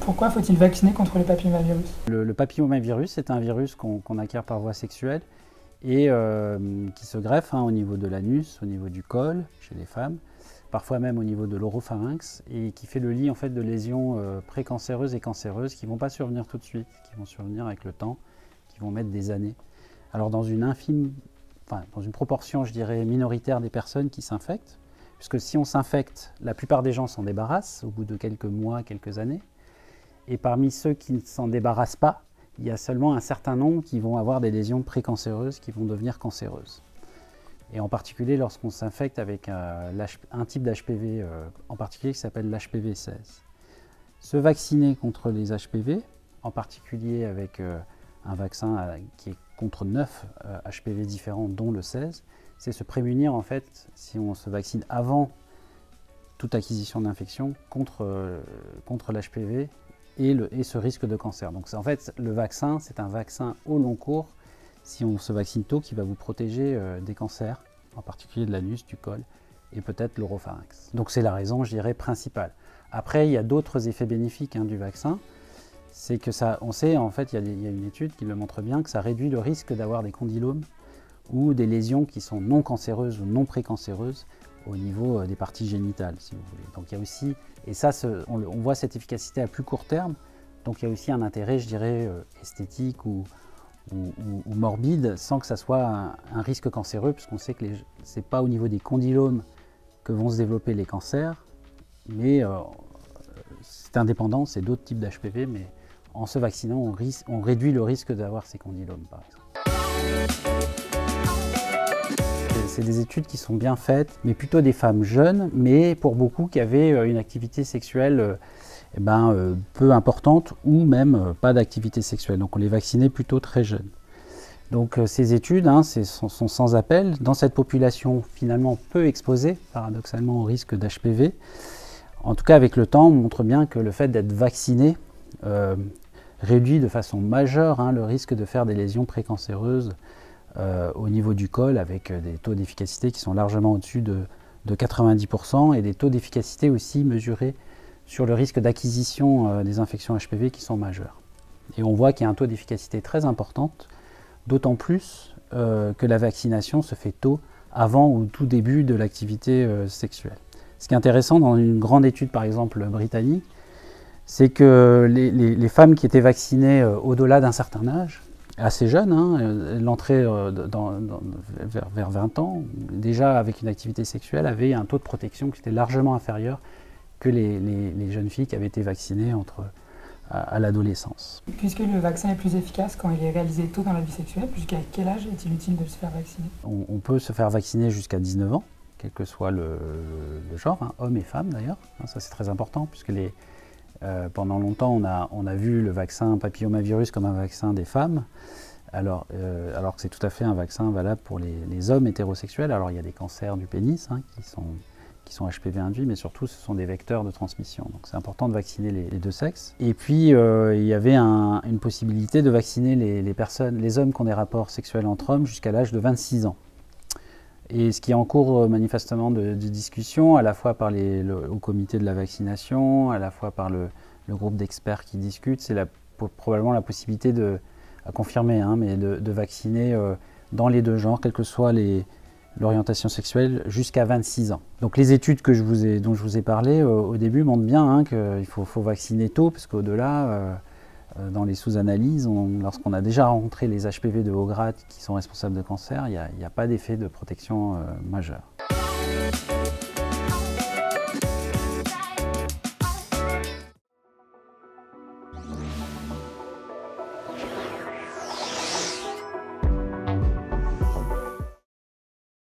Pourquoi faut-il vacciner contre le papillomavirus? Le papillomavirus, c'est un virus qu'on acquiert par voie sexuelle et qui se greffe au niveau de l'anus, au niveau du col, chez les femmes, parfois même au niveau de l'oropharynx, et qui fait le lit en fait de lésions précancéreuses et cancéreuses qui ne vont pas survenir tout de suite, qui vont survenir avec le temps, qui vont mettre des années. Alors dans une proportion, je dirais, minoritaire des personnes qui s'infectent, puisque si on s'infecte, la plupart des gens s'en débarrassent au bout de quelques mois, quelques années. Et parmi ceux qui ne s'en débarrassent pas, il y a seulement un certain nombre qui vont avoir des lésions précancéreuses qui vont devenir cancéreuses. Et en particulier lorsqu'on s'infecte avec un type d'HPV en particulier qui s'appelle l'HPV 16. Se vacciner contre les HPV, en particulier avec un vaccin qui est contre 9 HPV différents dont le 16, c'est se prémunir en fait, si on se vaccine avant toute acquisition d'infection, contre l'HPV et ce risque de cancer. Donc en fait, le vaccin, c'est un vaccin au long cours, si on se vaccine tôt, qui va vous protéger des cancers, en particulier de l'anus, du col et peut-être l'oropharynx. Donc c'est la raison, je dirais, principale. Après, il y a d'autres effets bénéfiques du vaccin. C'est que ça, on sait, en fait, il y a une étude qui le montre bien, que ça réduit le risque d'avoir des condylomes ou des lésions qui sont non cancéreuses ou non précancéreuses au niveau des parties génitales, si vous voulez. Donc il y a aussi, et ça, on voit cette efficacité à plus court terme, donc il y a aussi un intérêt, je dirais, esthétique ou morbide, sans que ça soit un risque cancéreux, puisqu'on sait que ce n'est pas au niveau des condylomes que vont se développer les cancers, mais c'est indépendant, c'est d'autres types d'HPV, mais en se vaccinant, on réduit le risque d'avoir ces condylomes, par exemple. C'est des études qui sont bien faites, mais plutôt des femmes jeunes, mais pour beaucoup qui avaient une activité sexuelle peu importante ou même pas d'activité sexuelle. Donc on les vaccinait plutôt très jeunes. Donc ces études sont sans appel. Dans cette population finalement peu exposée, paradoxalement, au risque d'HPV, en tout cas avec le temps, on montre bien que le fait d'être vacciné réduit de façon majeure le risque de faire des lésions précancéreuses au niveau du col, avec des taux d'efficacité qui sont largement au-dessus de 90% et des taux d'efficacité aussi mesurés sur le risque d'acquisition des infections HPV qui sont majeurs. Et on voit qu'il y a un taux d'efficacité très important, d'autant plus que la vaccination se fait tôt, avant ou tout début de l'activité sexuelle. Ce qui est intéressant dans une grande étude, par exemple britannique, c'est que les femmes qui étaient vaccinées au-delà d'un certain âge, assez jeunes, l'entrée vers 20 ans, déjà avec une activité sexuelle, avaient un taux de protection qui était largement inférieur que les jeunes filles qui avaient été vaccinées à l'adolescence. Puisque le vaccin est plus efficace quand il est réalisé tôt dans la vie sexuelle, jusqu'à quel âge est-il utile de se faire vacciner? On peut se faire vacciner jusqu'à 19 ans, quel que soit le genre, hommes et femmes d'ailleurs. Ça c'est très important, puisque pendant longtemps on a vu le vaccin papillomavirus comme un vaccin des femmes, alors que c'est tout à fait un vaccin valable pour les hommes hétérosexuels. Alors il y a des cancers du pénis qui sont HPV induits, mais surtout ce sont des vecteurs de transmission. Donc c'est important de vacciner les deux sexes. Et puis il y avait une possibilité de vacciner les hommes qui ont des rapports sexuels entre hommes jusqu'à l'âge de 26 ans. Et ce qui est en cours manifestement de discussion, à la fois au comité de la vaccination, à la fois par le groupe d'experts qui discutent, c'est probablement la possibilité à confirmer, mais de vacciner dans les deux genres, quelle que soit l'orientation sexuelle, jusqu'à 26 ans. Donc les études dont je vous ai parlé au début montrent bien qu'il faut vacciner tôt, parce qu'au-delà, dans les sous-analyses, lorsqu'on a déjà rencontré les HPV de haut grade qui sont responsables de cancer, il n'y a pas d'effet de protection majeur.